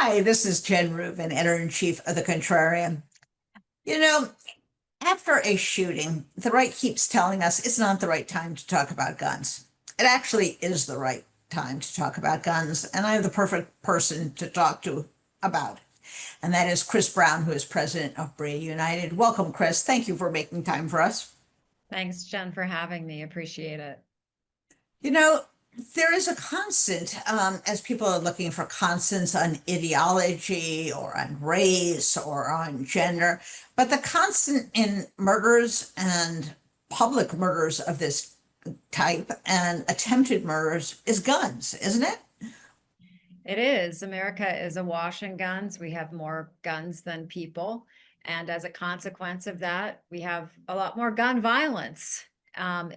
Hi, this is Jen Rubin, editor-in-chief of The Contrarian. You know, after a shooting, the right keeps telling us it's not the right time to talk about guns. It actually is the right time to talk about guns, and I have the perfect person to talk to about it. And that is Kris Brown, who is president of Brady United. Welcome, Kris. Thank you for making time for us. Thanks, Jen, for having me. Appreciate it. You know, there is a constant, as people are looking for constants on ideology or on race or on gender, but the constant in murders and public murders of this type and attempted murders is guns, isn't it? It is. America is awash in guns. We have more guns than people. And as a consequence of that, we have a lot more gun violence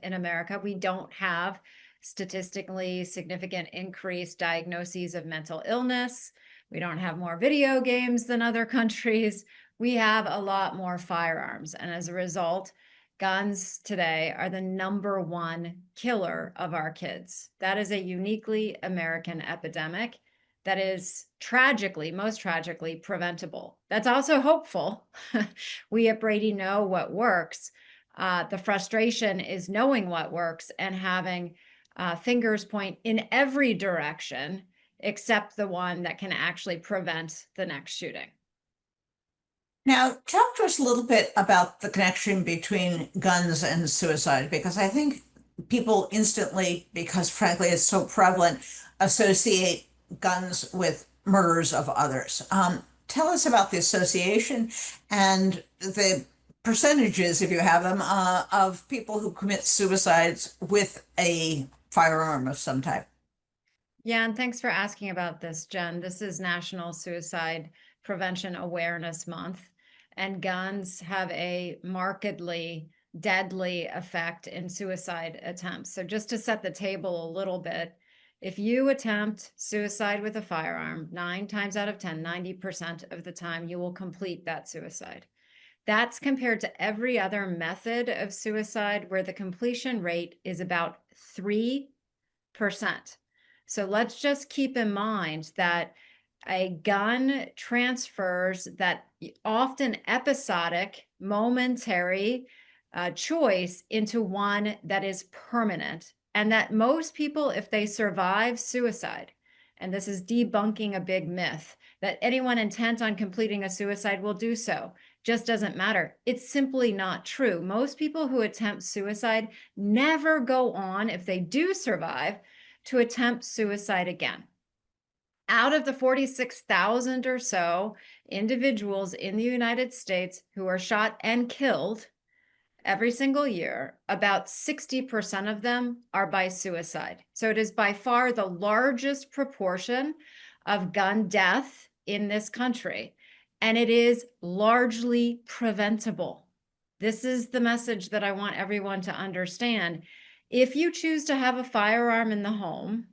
in America. We don't have statistically significant increased diagnoses of mental illness. We don't have more video games than other countries. We have a lot more firearms. And as a result, guns today are the number one killer of our kids. That is a uniquely American epidemic that is tragically, most tragically, preventable. That's also hopeful. We at Brady know what works. The frustration is knowing what works and having fingers point in every direction except the one that can actually prevent the next shooting. Now, talk to us a little bit about the connection between guns and suicide, because I think people instantly, because frankly it's so prevalent, associate guns with murders of others. Tell us about the association and the percentages, if you have them, of people who commit suicides with a firearm of some type. Yeah, and thanks for asking about this, Jen. This is National Suicide Prevention Awareness Month, and guns have a markedly deadly effect in suicide attempts. So just to set the table a little bit, if you attempt suicide with a firearm, 9 times out of 10, 90% of the time, you will complete that suicide. That's compared to every other method of suicide where the completion rate is about 3%. So let's just keep in mind that a gun transfers that often episodic, momentary choice into one that is permanent. And that most people, if they survive suicide, and this is debunking a big myth, that anyone intent on completing a suicide will do so, just doesn't matter. It's simply not true. Most people who attempt suicide never go on, if they do survive, to attempt suicide again. Out of the 46,000 or so individuals in the United States who are shot and killed every single year, about 60% of them are by suicide. So it is by far the largest proportion of gun death in this country, and it is largely preventable. This is the message that I want everyone to understand. If you choose to have a firearm in the home,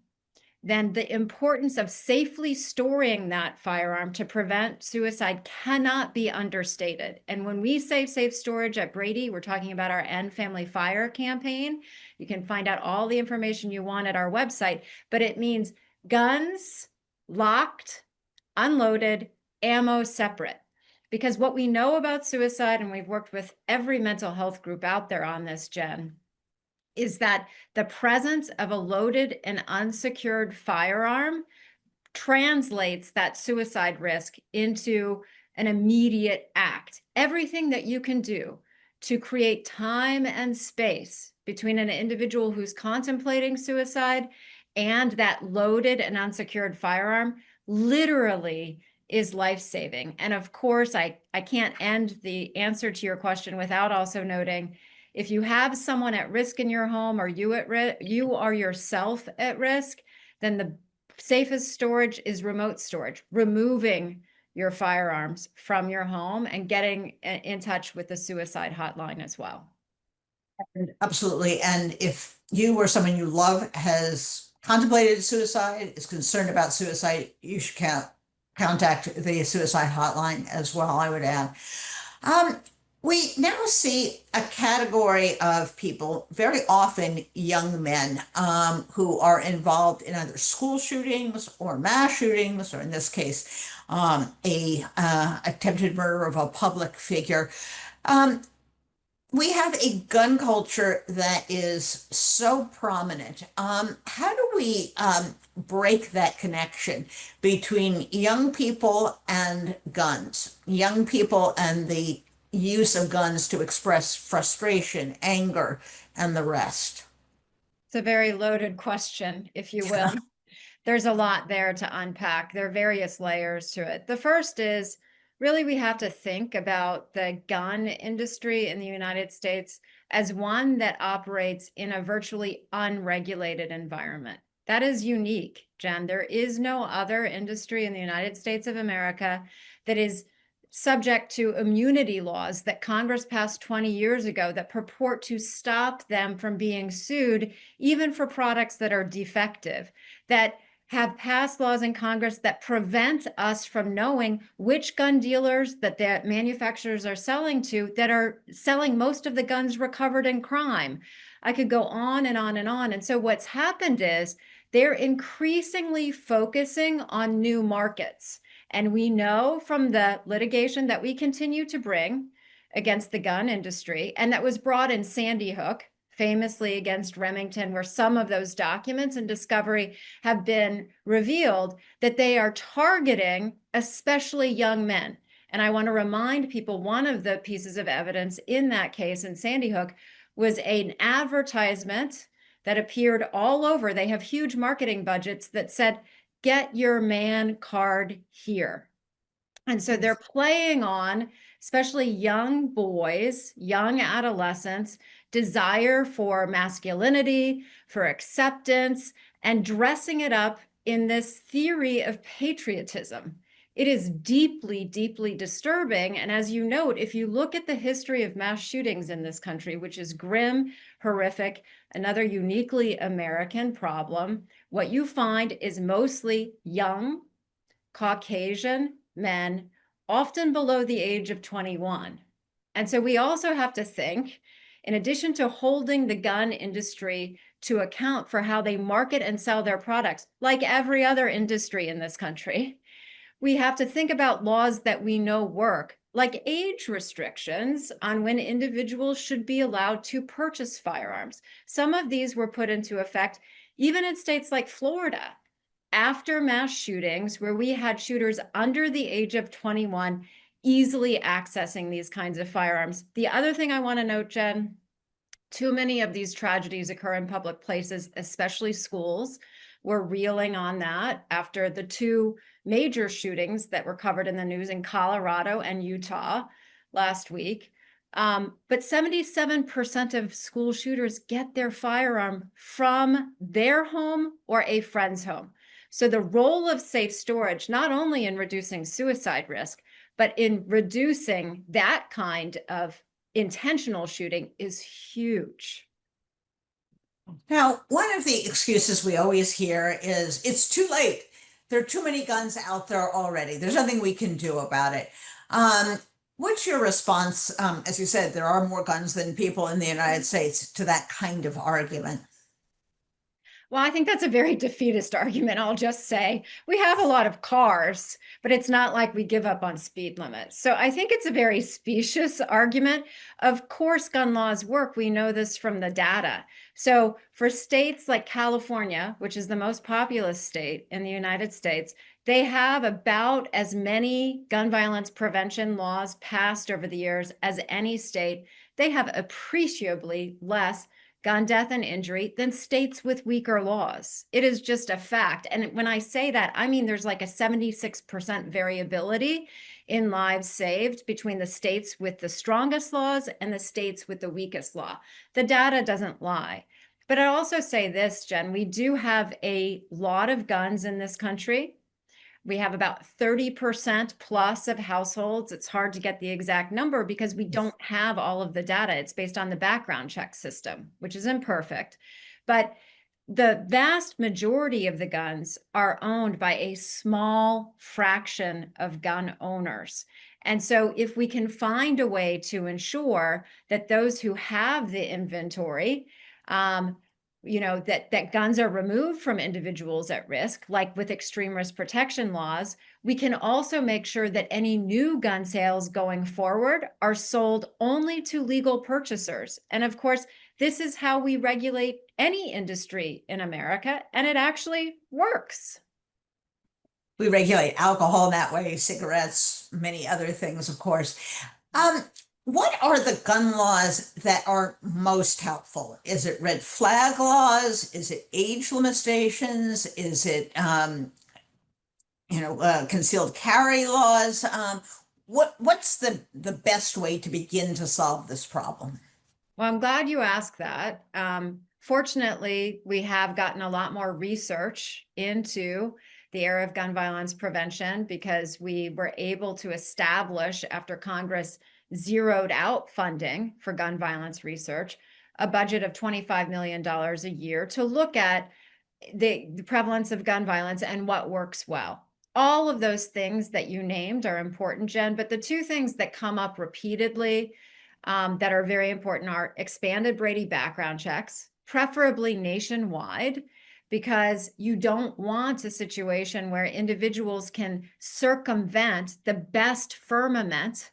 then the importance of safely storing that firearm to prevent suicide cannot be understated. And when we say safe storage at Brady, we're talking about our End Family Fire campaign. You can find out all the information you want at our website, but it means guns locked, unloaded, ammo separate. Because what we know about suicide, and we've worked with every mental health group out there on this, Jen, is that the presence of a loaded and unsecured firearm translates that suicide risk into an immediate act. Everything that you can do to create time and space between an individual who's contemplating suicide and that loaded and unsecured firearm literally is life-saving. And of course, I can't end the answer to your question without also noting, if you have someone at risk in your home, or you are yourself at risk, then the safest storage is remote storage, removing your firearms from your home and getting in touch with the suicide hotline as well. Absolutely. And if you or someone you love has contemplated suicide, is concerned about suicide, you should contact the suicide hotline as well, I would add. Um, We now see a category of people, very often young men, who are involved in either school shootings or mass shootings, or in this case, a attempted murder of a public figure. Um, we have a gun culture that is so prominent. How do we break that connection between young people and guns, young people and the use of guns to express frustration, anger, and the rest? It's a very loaded question, if you will. There's a lot there to unpack. There are various layers to it. The first is really we have to think about the gun industry in the United States as one that operates in a virtually unregulated environment. That is unique, Jen. There is no other industry in the United States of America that is subject to immunity laws that Congress passed 20 years ago that purport to stop them from being sued, even for products that are defective, that have passed laws in Congress that prevent us from knowing which gun dealers that the manufacturers are selling to that are selling most of the guns recovered in crime. I could go on and on and on. And so what's happened is they're increasingly focusing on new markets. And we know from the litigation that we continue to bring against the gun industry, and that was brought in Sandy Hook, famously against Remington, where some of those documents and discovery have been revealed, that they are targeting especially young men. And I want to remind people, one of the pieces of evidence in that case in Sandy Hook was an advertisement that appeared all over. They have huge marketing budgets that said, "Get your man card here." And so they're playing on especially young boys, young adolescents, desire for masculinity, for acceptance, and dressing it up in this theory of patriotism. It is deeply, deeply disturbing. And as you note, if you look at the history of mass shootings in this country, which is grim, horrific, another uniquely American problem, what you find is mostly young, Caucasian men, often below the age of 21. And so we also have to think, in addition to holding the gun industry to account for how they market and sell their products, like every other industry in this country, we have to think about laws that we know work, like age restrictions on when individuals should be allowed to purchase firearms. Some of these were put into effect even in states like Florida after mass shootings, where we had shooters under the age of 21 easily accessing these kinds of firearms. The other thing I want to note, Jen, too many of these tragedies occur in public places, especially schools. We're reeling on that after the two major shootings that were covered in the news in Colorado and Utah last week. But 77% of school shooters get their firearm from their home or a friend's home. So the role of safe storage, not only in reducing suicide risk, but in reducing that kind of intentional shooting, is huge. Now, one of the excuses we always hear is it's too late. There are too many guns out there already. There's nothing we can do about it. Um, what's your response? As you said, there are more guns than people in the United States to that kind of argument. Well, I think that's a very defeatist argument. I'll just say we have a lot of cars, but it's not like we give up on speed limits. So I think it's a very specious argument. Of course, gun laws work. We know this from the data. So for states like California, which is the most populous state in the United States, they have about as many gun violence prevention laws passed over the years as any state. They have appreciably less gun death and injury than states with weaker laws. It is just a fact. And when I say that, I mean there's like a 76% variability in lives saved between the states with the strongest laws and the states with the weakest law. The data doesn't lie. But I also say this, Jen, we do have a lot of guns in this country. We have about 30% plus of households. It's hard to get the exact number because we don't have all of the data. It's based on the background check system, which is imperfect. But the vast majority of the guns are owned by a small fraction of gun owners. And so if we can find a way to ensure that those who have the inventory, that guns are removed from individuals at risk, like with extreme risk protection laws, we can also make sure that any new gun sales going forward are sold only to legal purchasers. And of course, this is how we regulate any industry in America, and it actually works. We regulate alcohol in that way, cigarettes, many other things, of course. Um, what are the gun laws that are most helpful? Is it red flag laws? Is it age limitations? Is it concealed carry laws? What's the best way to begin to solve this problem? Well, I'm glad you asked that. Fortunately, we have gotten a lot more research into the area of gun violence prevention because we were able to establish, after Congress zeroed out funding for gun violence research, a budget of $25 million a year to look at the prevalence of gun violence and what works well. All of those things that you named are important, Jen, but the two things that come up repeatedly that are very important are expanded Brady background checks, preferably nationwide, because you don't want a situation where individuals can circumvent the best firmament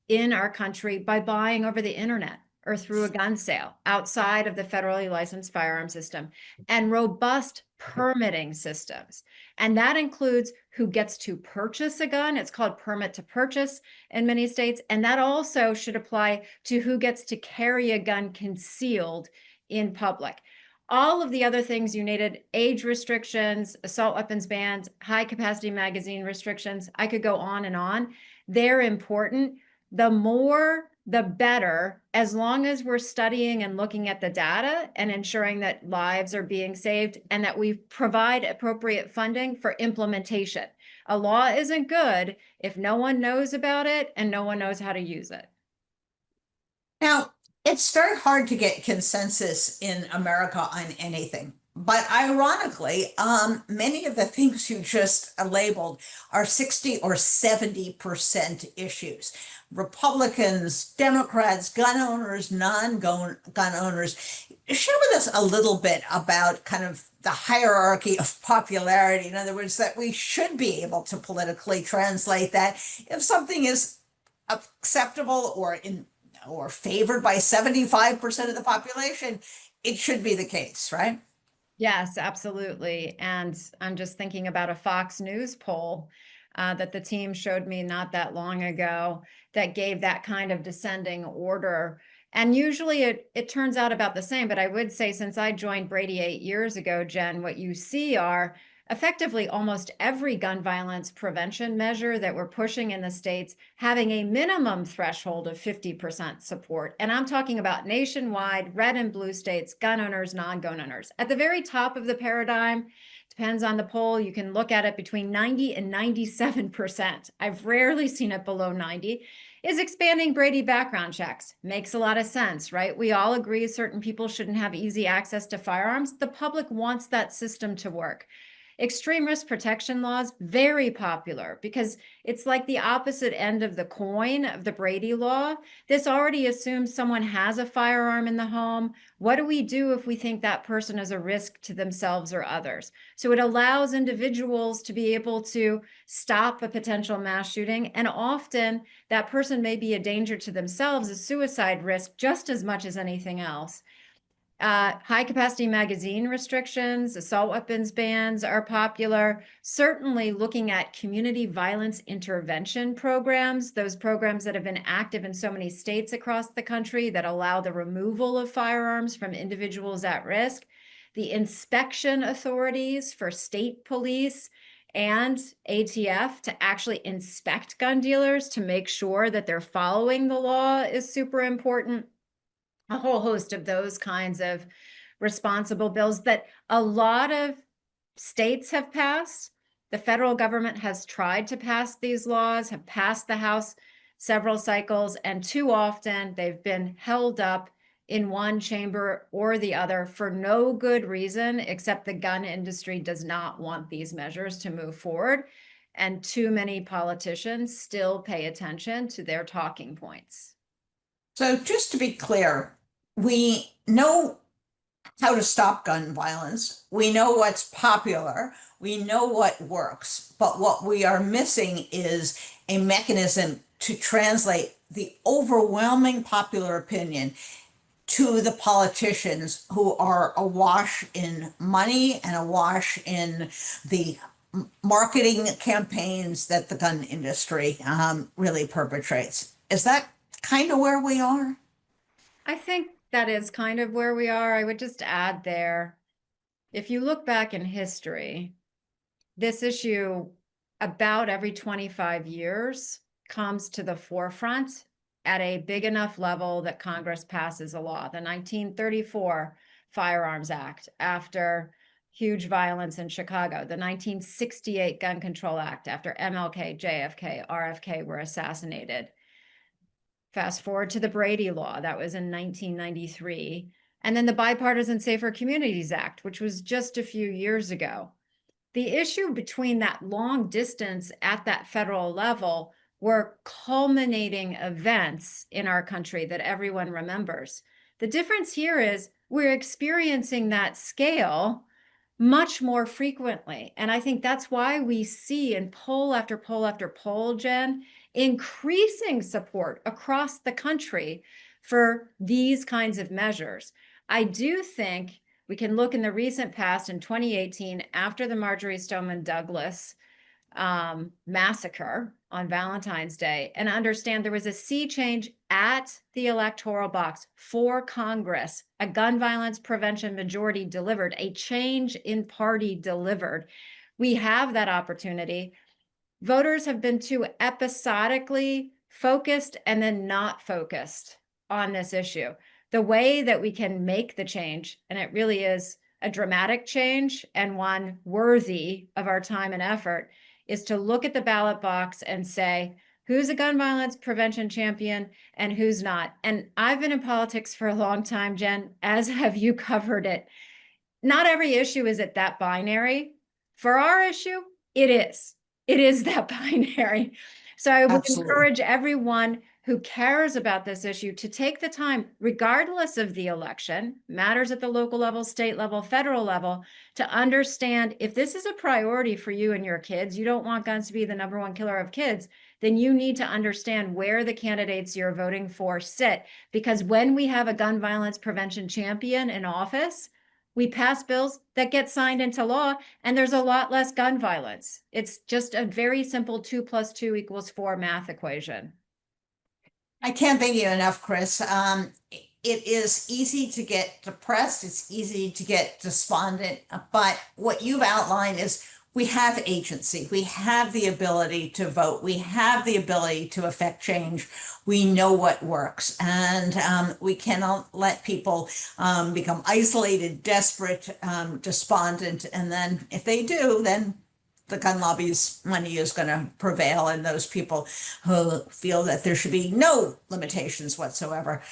in our country by buying over the internet or through a gun sale outside of the federally licensed firearm system, and robust permitting systems. And that includes who gets to purchase a gun. It's called permit to purchase in many states. And that also should apply to who gets to carry a gun concealed in public. All of the other things you needed, age restrictions, assault weapons bans, high capacity magazine restrictions, I could go on and on. They're important. The more, the better, as long as we're studying and looking at the data and ensuring that lives are being saved and that we provide appropriate funding for implementation. A law isn't good if no one knows about it and no one knows how to use it. Now, it's very hard to get consensus in America on anything. But ironically, many of the things you just labeled are 60 or 70% issues. Republicans, Democrats, gun owners, non-gun owners. Share with us a little bit about kind of the hierarchy of popularity. In other words, that we should be able to politically translate that if something is acceptable or favored by 75% of the population, it should be the case, right? Yes, absolutely. And I'm just thinking about a Fox News poll that the team showed me not that long ago that gave that kind of descending order. And usually it turns out about the same. But I would say, since I joined Brady 8 years ago, Jen, what you see are effectively almost every gun violence prevention measure that we're pushing in the states having a minimum threshold of 50% support. And I'm talking about nationwide, red and blue states, gun owners, non-gun owners. At the very top of the paradigm, depends on the poll, you can look at it between 90 and 97%. I've rarely seen it below 90. Is expanding Brady background checks. Makes a lot of sense, right? We all agree certain people shouldn't have easy access to firearms. The public wants that system to work. Extreme risk protection laws, very popular because it's like the opposite end of the coin of the Brady law. This already assumes someone has a firearm in the home. What do we do if we think that person is a risk to themselves or others? So it allows individuals to be able to stop a potential mass shooting. And often that person may be a danger to themselves, a suicide risk, just as much as anything else. High capacity magazine restrictions, assault weapons bans are popular. Certainly looking at community violence intervention programs, those programs that have been active in so many states across the country that allow the removal of firearms from individuals at risk. The inspection authorities for state police and ATF to actually inspect gun dealers to make sure that they're following the law is super important. A whole host of those kinds of responsible bills that a lot of states have passed. The federal government has tried to pass these laws, have passed the House several cycles, and too often they've been held up in one chamber or the other for no good reason, except the gun industry does not want these measures to move forward. And too many politicians still pay attention to their talking points. So just to be clear, we know how to stop gun violence. We know what's popular. We know what works. But what we are missing is a mechanism to translate the overwhelming popular opinion to the politicians who are awash in money and awash in the marketing campaigns that the gun industry really perpetrates. Is that kind of where we are? I think that is kind of where we are. I would just add there, if you look back in history, this issue about every 25 years comes to the forefront at a big enough level that Congress passes a law. The 1934 Firearms Act, after huge violence in Chicago, the 1968 Gun Control Act, after MLK, JFK, RFK were assassinated. Fast forward to the Brady Law, that was in 1993. And then the Bipartisan Safer Communities Act, which was just a few years ago. The issue between that long distance at that federal level were culminating events in our country that everyone remembers. The difference here is we're experiencing that scale much more frequently. And I think that's why we see in poll after poll after poll, Jen, increasing support across the country for these kinds of measures. I do think we can look in the recent past in 2018, after the Marjorie Stoneman Douglas massacre on Valentine's Day, and understand there was a sea change at the electoral box for Congress. A gun violence prevention majority delivered, a change in party delivered. We have that opportunity. Voters have been too episodically focused and then not focused on this issue. The way that we can make the change, and it really is a dramatic change and one worthy of our time and effort, is to look at the ballot box and say, who's a gun violence prevention champion and who's not? And I've been in politics for a long time, Jen, as have you covered it. Not every issue is at that binary. For our issue, it is. It is that binary. So I would Absolutely. encourage everyone who cares about this issue to take the time, regardless of the election, matters at the local level, state level, federal level, to understand if this is a priority for you and your kids, you don't want guns to be the #1 killer of kids, then you need to understand where the candidates you're voting for sit. Because when we have a gun violence prevention champion in office, we pass bills that get signed into law, and there's a lot less gun violence. It's just a very simple 2 + 2 = 4 math equation. I can't thank you enough, Kris. It is easy to get depressed. It's easy to get despondent. But what you've outlined is we have agency. We have the ability to vote. We have the ability to affect change. We know what works. And we cannot let people become isolated, desperate, despondent. And then if they do, then the gun lobby's money is going to prevail, and those people who feel that there should be no limitations whatsoever.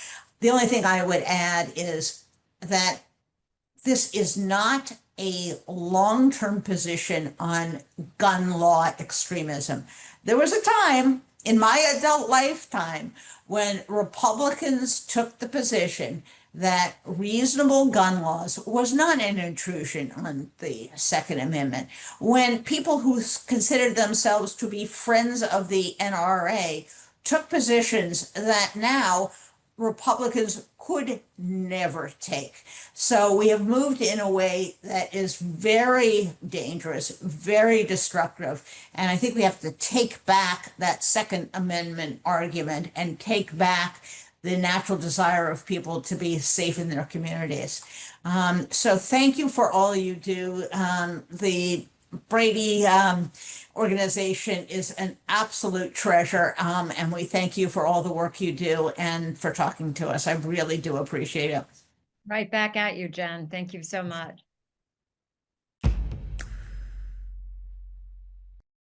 The only thing I would add is that this is not a long-term position on gun law extremism. There was a time in my adult lifetime when Republicans took the position that reasonable gun laws was not an intrusion on the Second Amendment. When people who considered themselves to be friends of the NRA took positions that now Republicans could never take. So we have moved in a way that is very dangerous, very destructive. And I think we have to take back that Second Amendment argument and take back the natural desire of people to be safe in their communities. So thank you for all you do. The Brady organization is an absolute treasure, and we thank you for all the work you do and for talking to us. I really do appreciate it. Right back at you, Jen. Thank you so much.